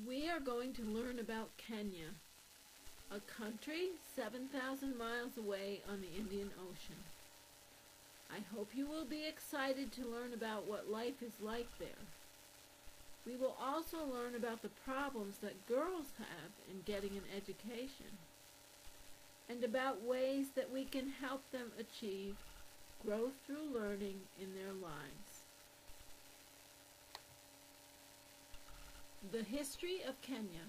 We are going to learn about Kenya, a country 7,000 miles away on the Indian Ocean. I hope you will be excited to learn about what life is like there. We will also learn about the problems that girls have in getting an education, and about ways that we can help them achieve growth through learning in their lives. The history of Kenya.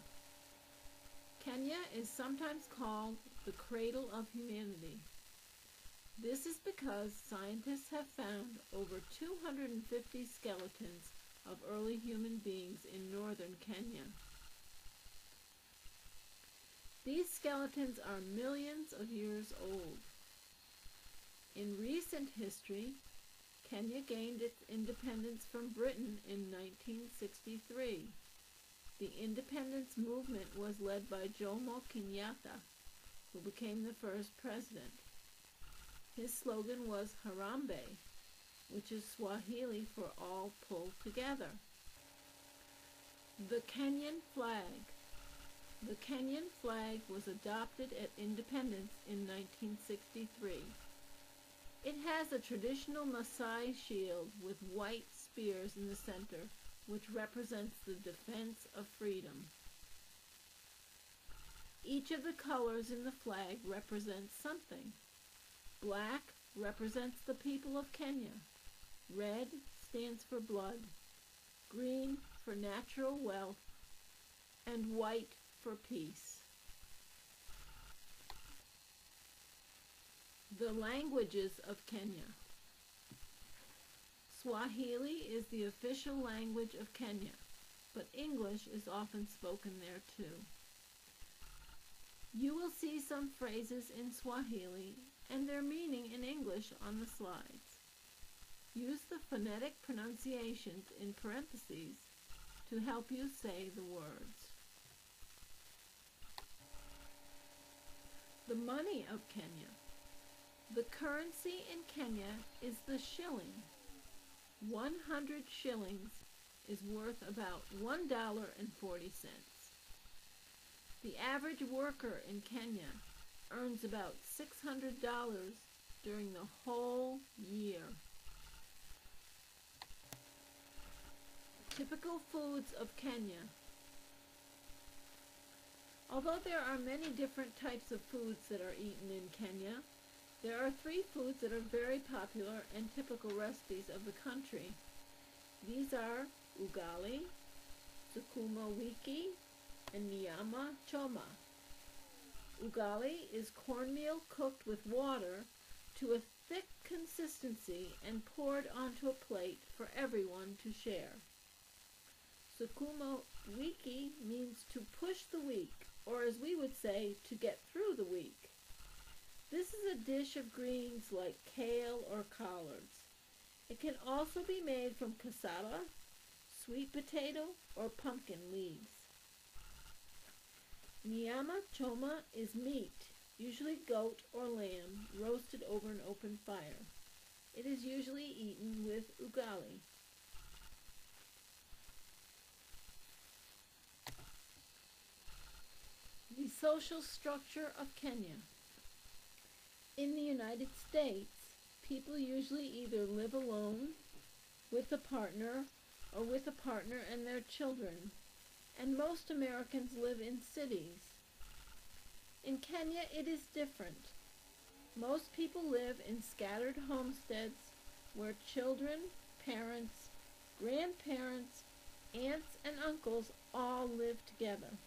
Kenya is sometimes called the cradle of humanity. This is because scientists have found over 250 skeletons of early human beings in northern Kenya. These skeletons are millions of years old. In recent history, Kenya gained its independence from Britain in 1963. The independence movement was led by Jomo Kenyatta, who became the first president. His slogan was Harambee, which is Swahili for all pull together. The Kenyan flag. The Kenyan flag was adopted at independence in 1963. It has a traditional Maasai shield with white spears in the center, which represents the defense of freedom. Each of the colors in the flag represents something. Black represents the people of Kenya. Red stands for blood, green for natural wealth, and white for peace. The languages of Kenya. Swahili is the official language of Kenya, but English is often spoken there too. You will see some phrases in Swahili and their meaning in English on the slides. Use the phonetic pronunciations in parentheses to help you say the words. The money of Kenya. The currency in Kenya is the shilling. 100 shillings is worth about $1.40. The average worker in Kenya earns about $600 during the whole year. Typical foods of Kenya. Although there are many different types of foods that are eaten in Kenya, there are 3 foods that are very popular and typical recipes of the country. These are ugali, sukuma wiki, and nyama choma. Ugali is cornmeal cooked with water to a thick consistency and poured onto a plate for everyone to share. Sukuma wiki means to push the week, or as we would say, to get through the week. This is a dish of greens like kale or collards. It can also be made from cassava, sweet potato, or pumpkin leaves. Nyama choma is meat, usually goat or lamb, roasted over an open fire. It is usually eaten with ugali. The social structure of Kenya. In the United States, people usually either live alone, with a partner, or with a partner and their children, and most Americans live in cities. In Kenya, it is different. Most people live in scattered homesteads where children, parents, grandparents, aunts, and uncles all live together.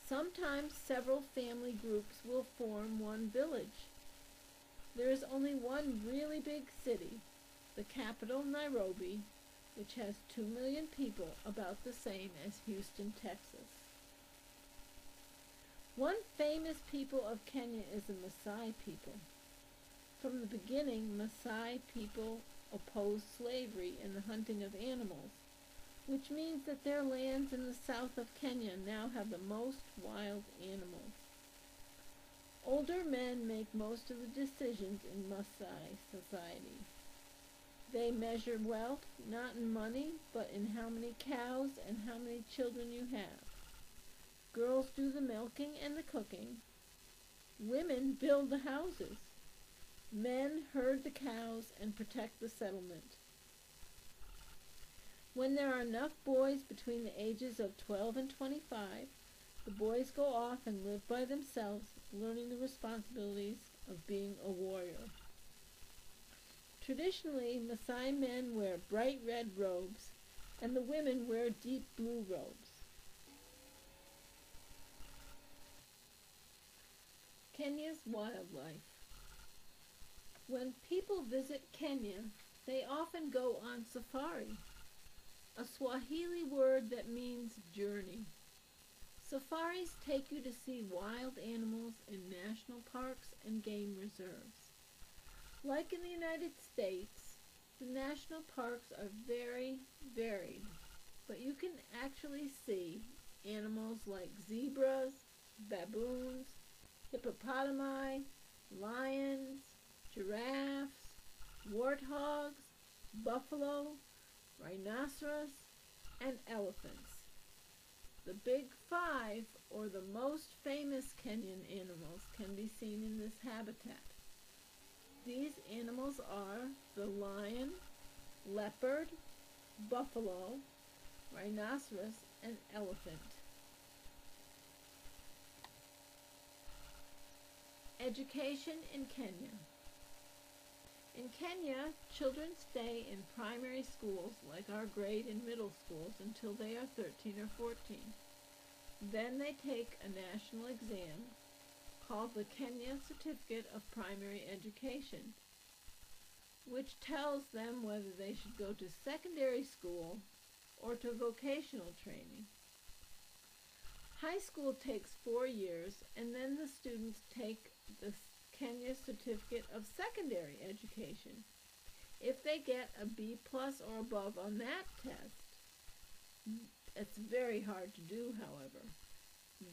Sometimes several family groups will form one village. There is only one really big city, the capital, Nairobi, which has 2 million people, about the same as Houston, Texas. One famous people of Kenya is the Maasai people. From the beginning, Maasai people opposed slavery and the hunting of animals, which means that their lands in the south of Kenya now have the most wild animals. Older men make most of the decisions in Maasai society. They measure wealth not in money, but in how many cows and how many children you have. Girls do the milking and the cooking. Women build the houses. Men herd the cows and protect the settlement. When there are enough boys between the ages of 12 and 25, the boys go off and live by themselves, learning the responsibilities of being a warrior. Traditionally, Maasai men wear bright red robes, and the women wear deep blue robes. Kenya's wildlife. When people visit Kenya, they often go on safari, a Swahili word that means journey. Safaris take you to see wild animals in national parks and game reserves. Like in the United States, the national parks are very varied, but you can actually see animals like zebras, baboons, hippopotami, lions, giraffes, warthogs, buffalo, rhinoceros, and elephants. The big five, or the most famous Kenyan animals, can be seen in this habitat. These animals are the lion, leopard, buffalo, rhinoceros, and elephant. Education in Kenya. In Kenya, children stay in primary schools like our grade and middle schools until they are 13 or 14. Then they take a national exam called the Kenya Certificate of Primary Education, which tells them whether they should go to secondary school or to vocational training. High school takes 4 years, and then the students take the Kenya Certificate of Secondary Education. If they get a B+ or above on that test, it's very hard to do, however,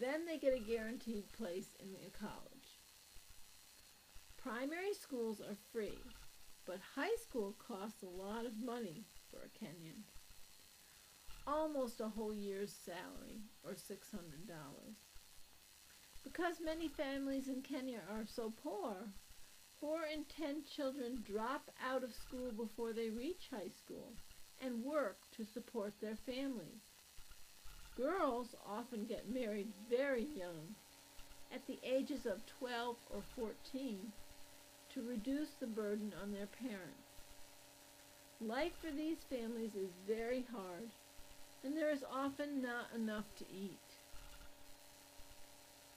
then they get a guaranteed place in a college. Primary schools are free, but high school costs a lot of money for a Kenyan. Almost a whole year's salary, or $600. Because many families in Kenya are so poor, 4 in 10 children drop out of school before they reach high school and work to support their families. Girls often get married very young, at the ages of 12 or 14, to reduce the burden on their parents. Life for these families is very hard, and there is often not enough to eat.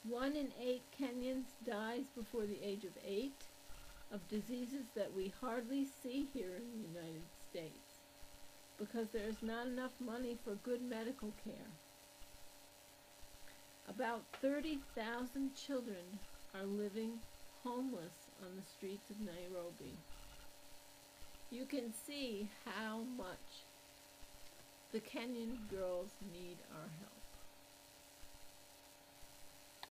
1 in 8 Kenyans dies before the age of 8 of diseases that we hardly see here in the United States because there is not enough money for good medical care. About 30,000 children are living homeless on the streets of Nairobi. You can see how much the Kenyan girls need our help.